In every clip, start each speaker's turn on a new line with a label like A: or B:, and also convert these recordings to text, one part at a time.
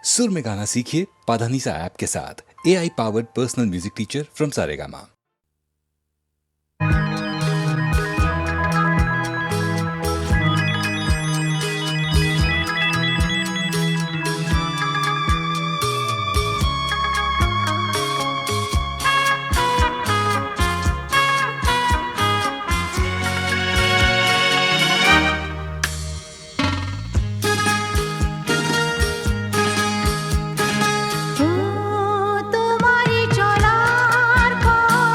A: सुर में गाना सीखिए पाधानीसा ऐप के साथ। AI powered personal music teacher from Saregama.
B: তোমারি চলার পথ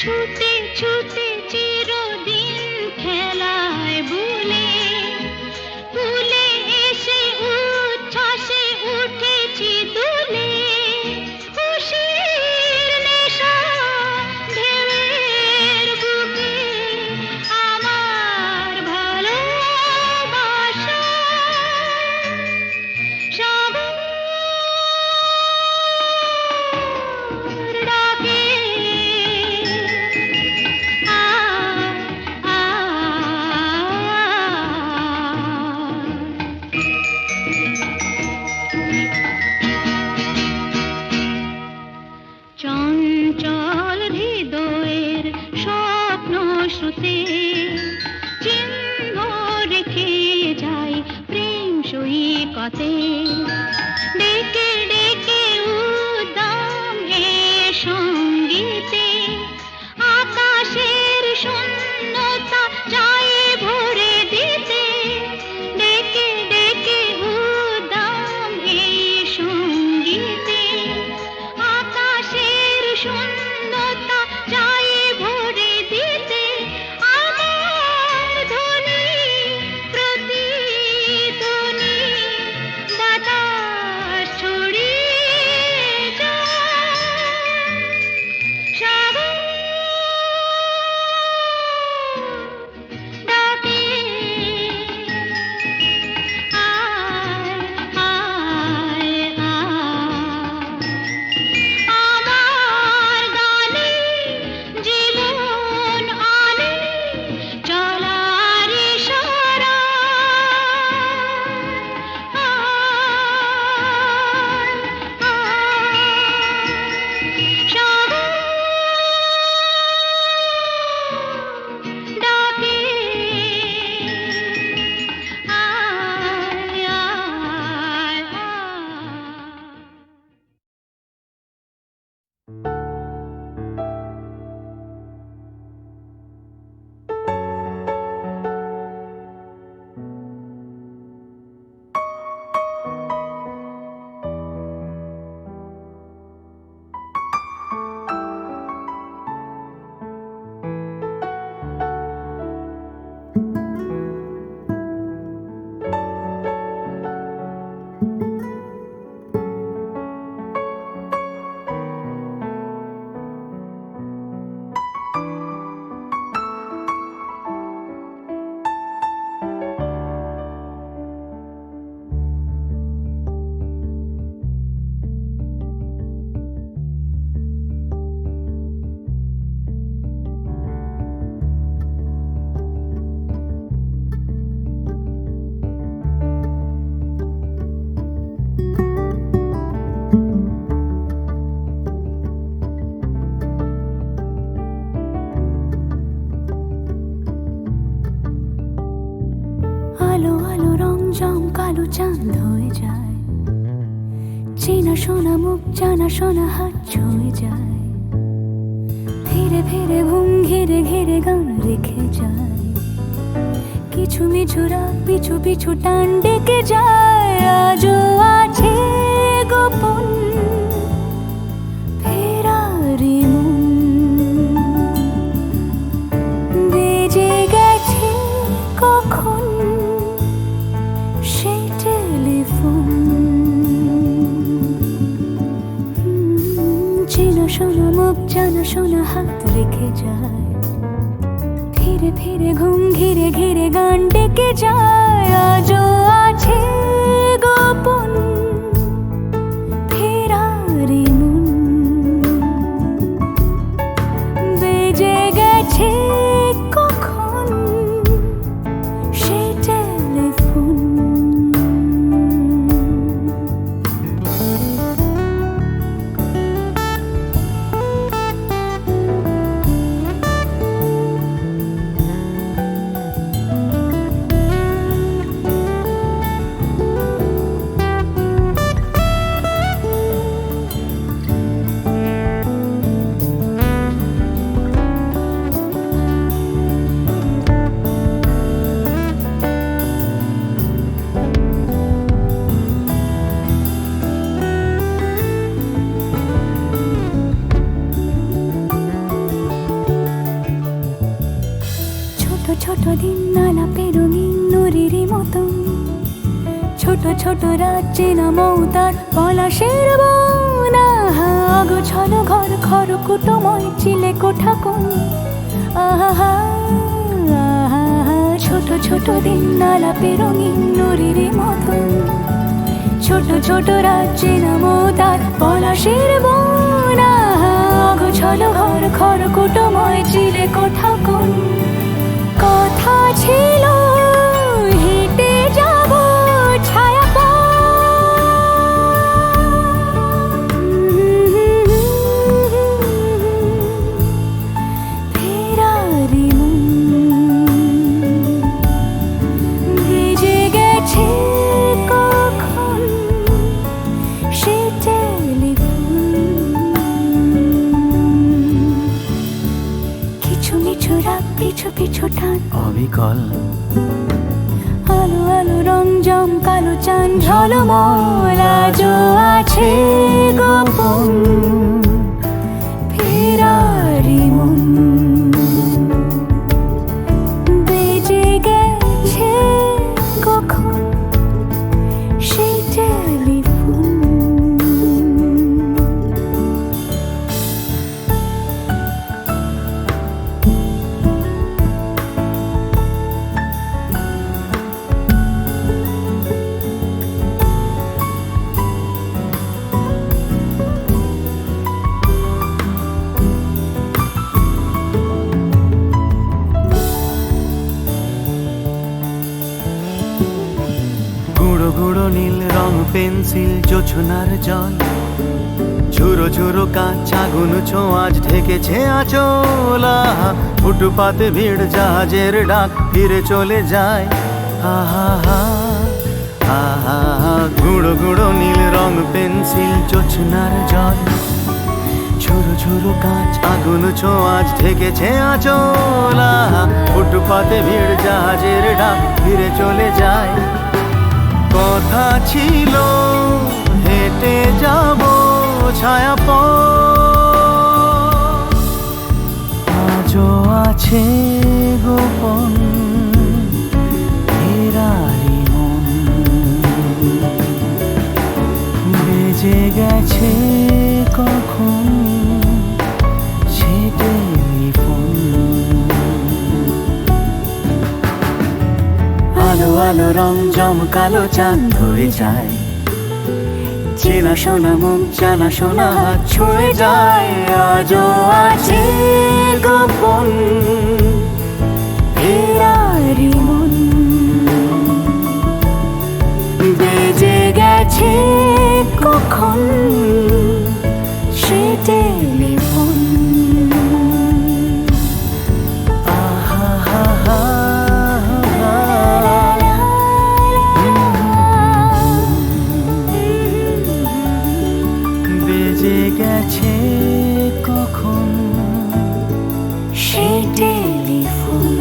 B: ছুটে ছুটে চিরদিন খেলায় ভুলে ভুলে এসে উচ্ছ্বাসে উঠেছি দুলে খুশির নেশা ঢেউয়ের বুকে আমার ভালোবাসা সাগর ডাকে চঞ্চল হৃদয়ের স্বপ্ন শ্রুতে চিহ্ন রেখে যাই প্রেম সৈকতে ডেকে ডেকে উদ্দাম এ সঙ্গীতে আকাশের শূন্যতা যায় ভরে দিতে ডেকে ডেকে উদ্দাম এ সঙ্গীতে আকাশের শূন্যতা যায় ভরে দিতে আমার ধ্বনি প্রতিধ্বনি বাতাস ছড়িয়ে যায় সাগর ডাকে আয় আয় আয় আমার গানে জীবন আনে চলার ইশারা সাগর ডাকে আয় আয় আলো আলো রং জম কালো চাঁদ হয়ে যায় চেনা শোনা মুখ জানা শোনা হাত ছুঁয়ে যায় ধীরে ধীরে ঘুম ঘিরে ঘিরে গান রেখে যায় কিছু মিছু রাত পিছু পিছু টান ডেকে যায় আজও আছে গোপন ফেরারি মন বেজে গেছে কখন সেই টেলিফোন চেনা শোনা মুখ জানা শোনা হাত রেখে যায় ধীরে ধীরে ঘুম ঘিরে ঘিরে গান ডেকে যায় আজও আছে গোপন ফেরারি মন বেজে গেছে কখন সেই টেলিফোন ছোট দিন আলাপে রঙিন নুরির মতন, ছোট ছোট রাজ্যে নামও তার পলাশের বন। অগোছালো ঘর খড়কুটোময় চিলে কোঠা কোন, আহা আহা ছোট ছোট দিন আলাপে রঙিন নুরির মতন, ছোট ছোট রাজ্যে নামও তার পলাশের বন। অগোছালো ঘর খড়কুটোময় চিলে কোঠা কোন। কথা ছিল হেঁটে যাব ছায়া ফেরারি মন ভিজে গেছে কখন সে টেলিফোন। কিছু মিছু রাত পিছু পিছু টান
C: অবিকল
B: আলো আলো রং জম কালো চান ঝলমল আজও আছে গোপন ফেরারি মন বেজে গেছে কখন সেই টেলিফোন।
C: গুঁড়ো গুঁড়ো নীল রং পেন্সিল জোছনার জল, ঝুরো ঝুরো কাঁচ আগুন ছোঁয়াজ ঢেকেছে আচলা। ফুটপাতে ভিড় জাহাজের ডাক ফিরে চলে যায়, আহা হা আহা। গুঁড়ো গুঁড়ো নীল রং পেন্সিল জোছনার জল, ঝুরো ঝুরো কাঁচ আগুন ছোঁয়াজ ঢেকেছে আচলা। ফুটপাতে ভিড় জাহাজের ডাক ফিরে চলে যায়। কথা ছিল হেঁটে যাব ছায়া আজও আছে গোপন ফেরারি মন বেজে গেছে কখন সে টেলিফোন। আলো আলো রং জমকালো চাঁদ ধরে যায়, চেনা শোনা মুখ জানা শোনা হাত ছুঁয়ে যায়। আজও আছে গোপন ফেরারি মন বেজে গেছে কখন সে টেলিফোন। আহা হা হা বেজে গেছে কখন
B: সে টেলিফোন।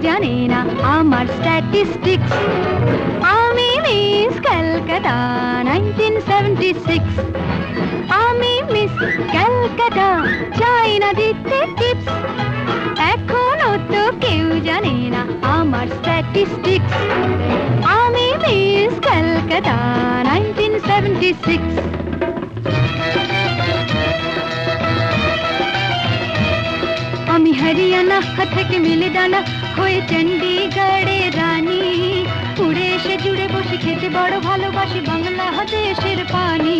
D: জানে না আমার স্ট্যাটিস্টিক্স। আমি মিস ক্যালকাটা 1976। আমি মিস ক্যালকাটা চাই না দিতে টিপস। এখনো তো কেউ জানে না আমার স্ট্যাটিস্টিক্স। আমি মিস ক্যালকাটা 1976। আমি হরিয়ানা থেকে মিলে ডানা হয়ে চণ্ডীগড়ের রানী। উড়ে এসে জুড়ে বসে খেতে বড় ভালোবাসি বাংলাদেশের পানি।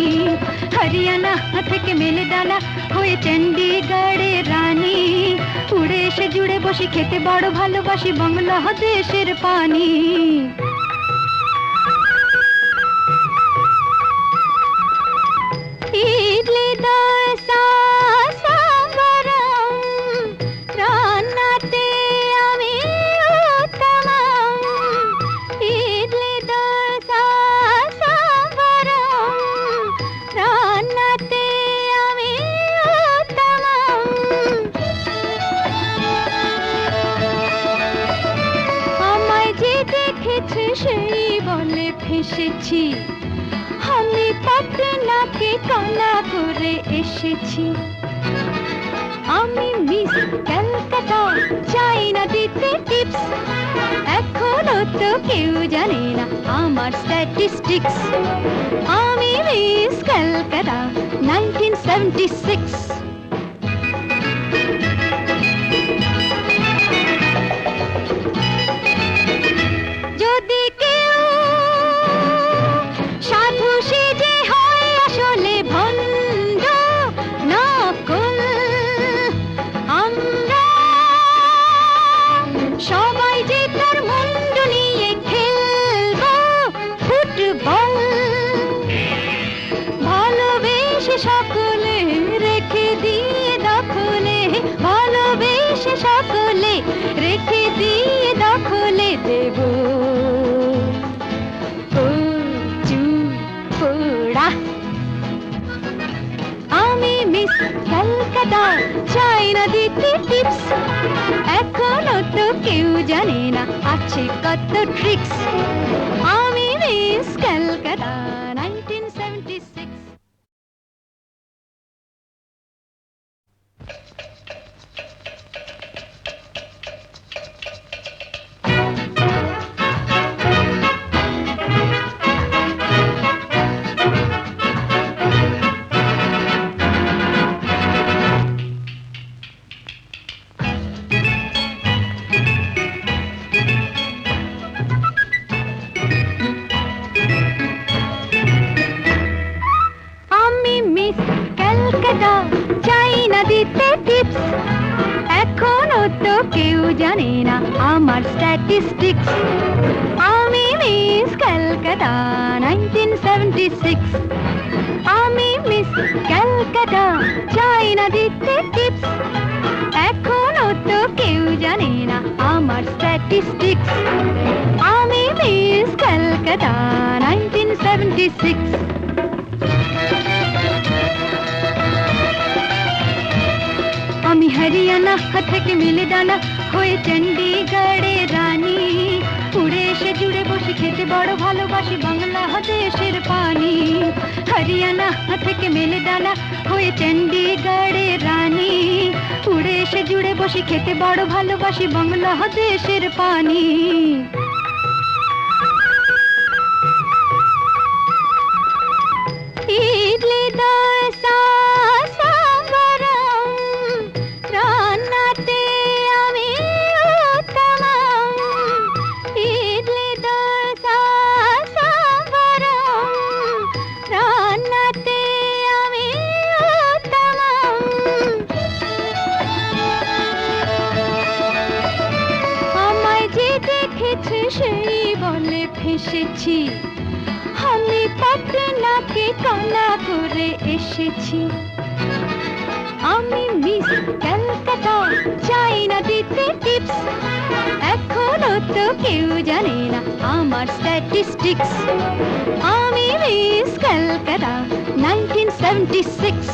D: হরিয়ানা থেকে মেলে ডানা হয়ে চণ্ডীগড়ের রানী, উড়ে এসে জুড়ে বসে খেতে বড় ভালোবাসি বাংলাদেশের পানি। ইডলি দোসা সাম্বারম, রান্নাতে আমি উত্তমম। ইডলি দোসা সাম্বারম, রান্নাতে আমি উত্তমম। আমায় যে দেখেছে সেই বলে ফেসেছি, আমি পাটনাকে কানা করে এসেছি। আমি মিস ক্যালকাটা, চাই না দিতে টিপস, এখনো তো কেউ জানে না আমার স্ট্যাটিস্টিক্স। আমি মিস ক্যালকাটা 1976। যদি কেউ সাধু সেজে হয় আসলে ভণ্ড নকল, আমরা সবাই যে তার মুন্ডু নিয়ে খেলবো ফুটবল। ভালোবেসে সকলে রেখে দিয়ে দখলে, ভালোবেসে সকলে রেখে দিয়ে দখলে দেব পোড়া। আমি মিস ক্যালকাটা, চাই না দিতে টিপস, এখনো তো কেউ জানে না আছে কত ট্রিক্স। আমি মিস ক্যালকাটা 1976। চাই না দিতে টিপস, এখনো তো কেউ জানে না আমার স্ট্যাটিস্টিক্স। আমি মিস ক্যালকাটা 1976। আমি মিস ক্যালকাটা, চাই না দিতে টিপস, এখনো তো কেউ জানে না আমার স্ট্যাটিস্টিক্স। আমি মিস ক্যালকাটা 1976। আমি হরিয়ানা থেকে মিলে ডানা হয়ে চণ্ডীগড়ের রানী, উড়ে এসে জুড়ে বসে খেতে বড় ভালোবাসি বাংলাদেশের পানি। হরিয়ানা থেকে মেলে ডানা হয়ে চণ্ডীগড়ের রানী, উড়ে এসে জুড়ে বসে খেতে বড় ভালোবাসি বাংলাদেশের পানি। ইডলি দোসা সাম্বারম, রান্নাতে আমি উত্তমম। ইডলি দোসা সাম্বারম, রান্নাতে আমি উত্তমম। আমায় যে দেখেছে সেই বলে ফেসেছি, আমি পাটনাকে কানা করে এসেছি। আমি মিস ক্যালকাটা, চাই না দিতে টিপস, এখনো তো কেউ জানে না আমার স্ট্যাটিস্টিক্স। আমি মিস ক্যালকাটা 1976।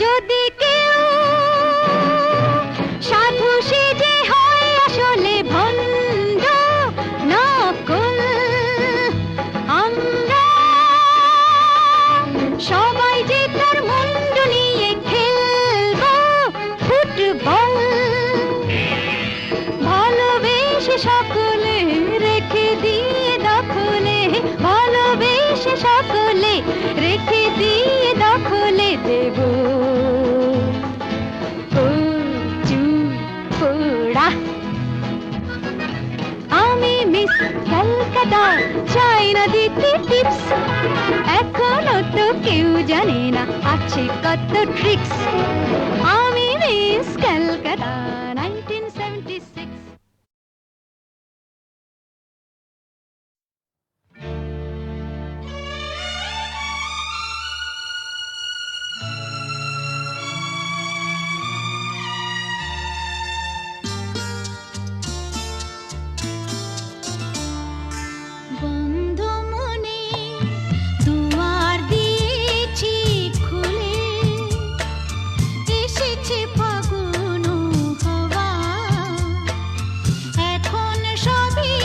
D: যদি কেউ সাধু সেজে হয় আসলে ভণ্ড নকল, আমরা সবাই যে তার মুন্ডু নিয়ে খেলবো ফুটবল। ভালোবেসে সকলে রেখে দিয়ে দখলে, ভালোবেসে সকলে রেখে দিয়ে দখলে দেব পোড়া। আমি মিস ক্যালকাটা, চাই না দিতে টিপস, এখনো তো কেউ জানে না আছে কত ট্রিক্স। আমি মিস ক্যালকাটা 1976।
B: বন্ধ মনে দুয়ার দিয়েছি খুলে, এসেছে ফাগুন হাওয়া, এখন সবই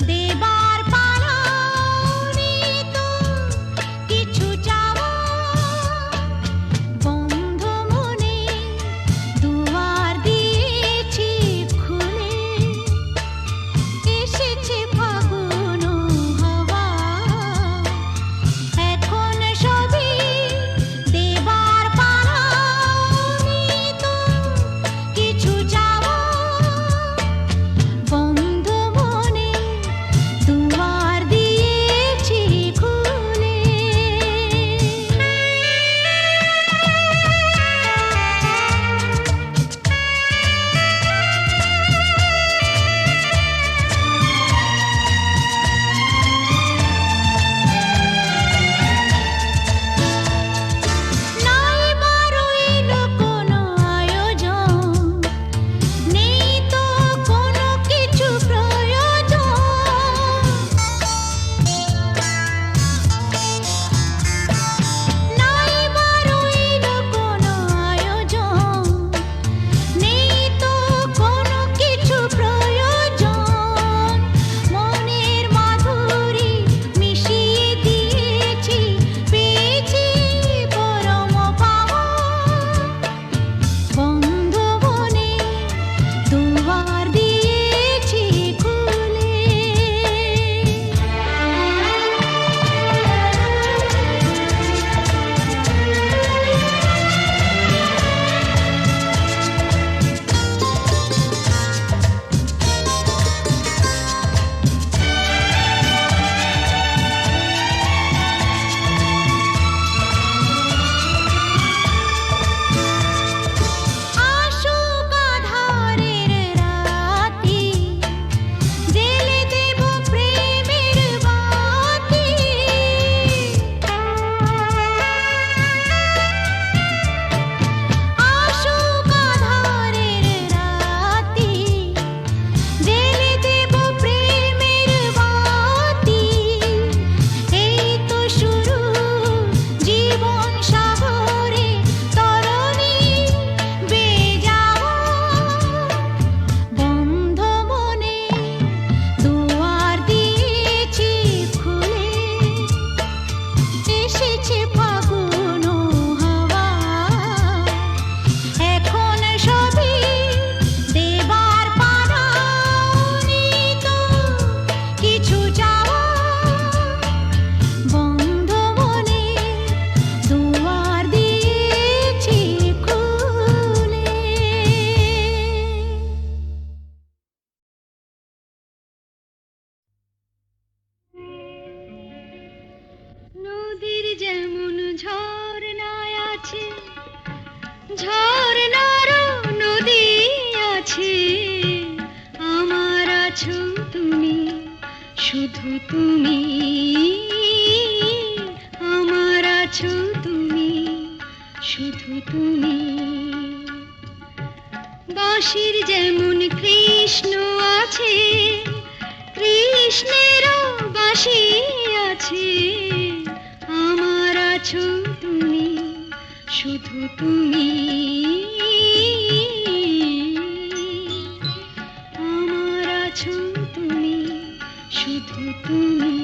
B: দেবার পালা, তো কিছু চাওয়া। বন্ধ মনে দুয়ার দিয়েছি খুলে, এসেছে ফাগুন হাওয়া, এখন সবই দেবার পালা, তো কিছু চাওয়া। বন্ধ মনে দুয়ার দিয়েছি খুলে। নাই বারইল কোনো আয়োজন, নেই তো কোনো কিছু প্রয়োজন। নাই বারইল কোনো আয়োজন, নেই তো কোনো কিছু প্রয়োজন। মনের মাধুরী মিশিয়ে দিয়েছি, পেয়েছি পরম পাওয়া। বন্ধ মনে দুয়ার দিয়েছি খুলে। আসুক আধারের রাতি, জেলে দেব প্রেমের বাতি। আসুক আধারের রাতি, জেলে দেব প্রেমের বাতি। এই তো শুরু জীবন সাগরে তরণী বেয়ে যাওয়া। বন্ধ মনে দুয়ার দিয়েছি খুলে, এসেছে ফাগুন হাওয়া, এখন সবই দেবার পালা, তো কিছু চাওয়া। বন্ধ মনে দুয়ার দিয়েছি খুলে।
D: নদীর যেমন ঝর্ণায় আছে, ঝর্ণারও নদী আছে, আমার আছো তুমি, শুধু তুমি। আমার আছো তুমি, শুধু তুমি। বাঁশির যেমন কৃষ্ণ আছে, কৃষ্ণেরও বাঁশি আছে, আমার আছো তুমি, শুধু তুমি। আমার আছো তুমি, শুধু তুমি।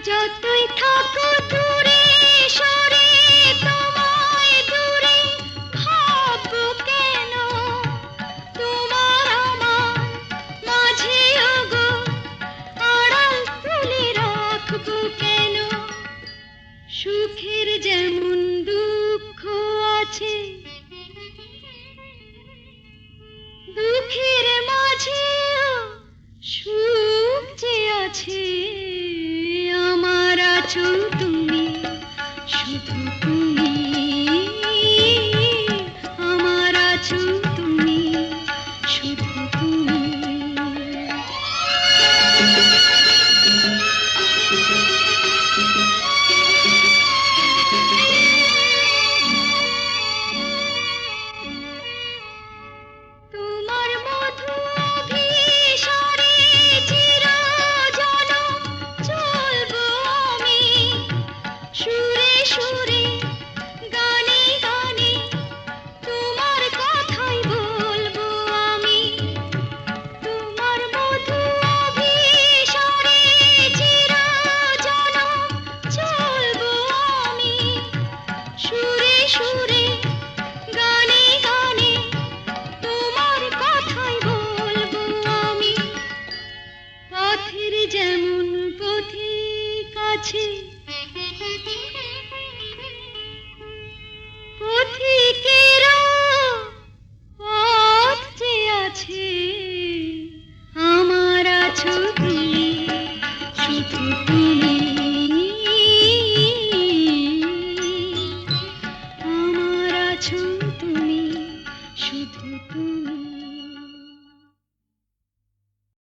D: যতই থাকো দূরে সরে তোমার সুখের যেমন দুঃখ আছে, দুঃখের মাঝেও সুখ যে আছে। আমার আছো তুমি, শুধু তুমি, আমার আছো তুমি, শুধু তুমি। তোমার মধু অভিসারে চিরজনম চলবো আমি, সুরে সুরে গানে গানে তোমার কথাই বলবো আমি। তোমার মধু অভিসারে চিরজনম চলবো আমি, সুরে সুরে গানে গানে তোমার কথাই বলবো আমি। পথের যেমন পথিক আছে,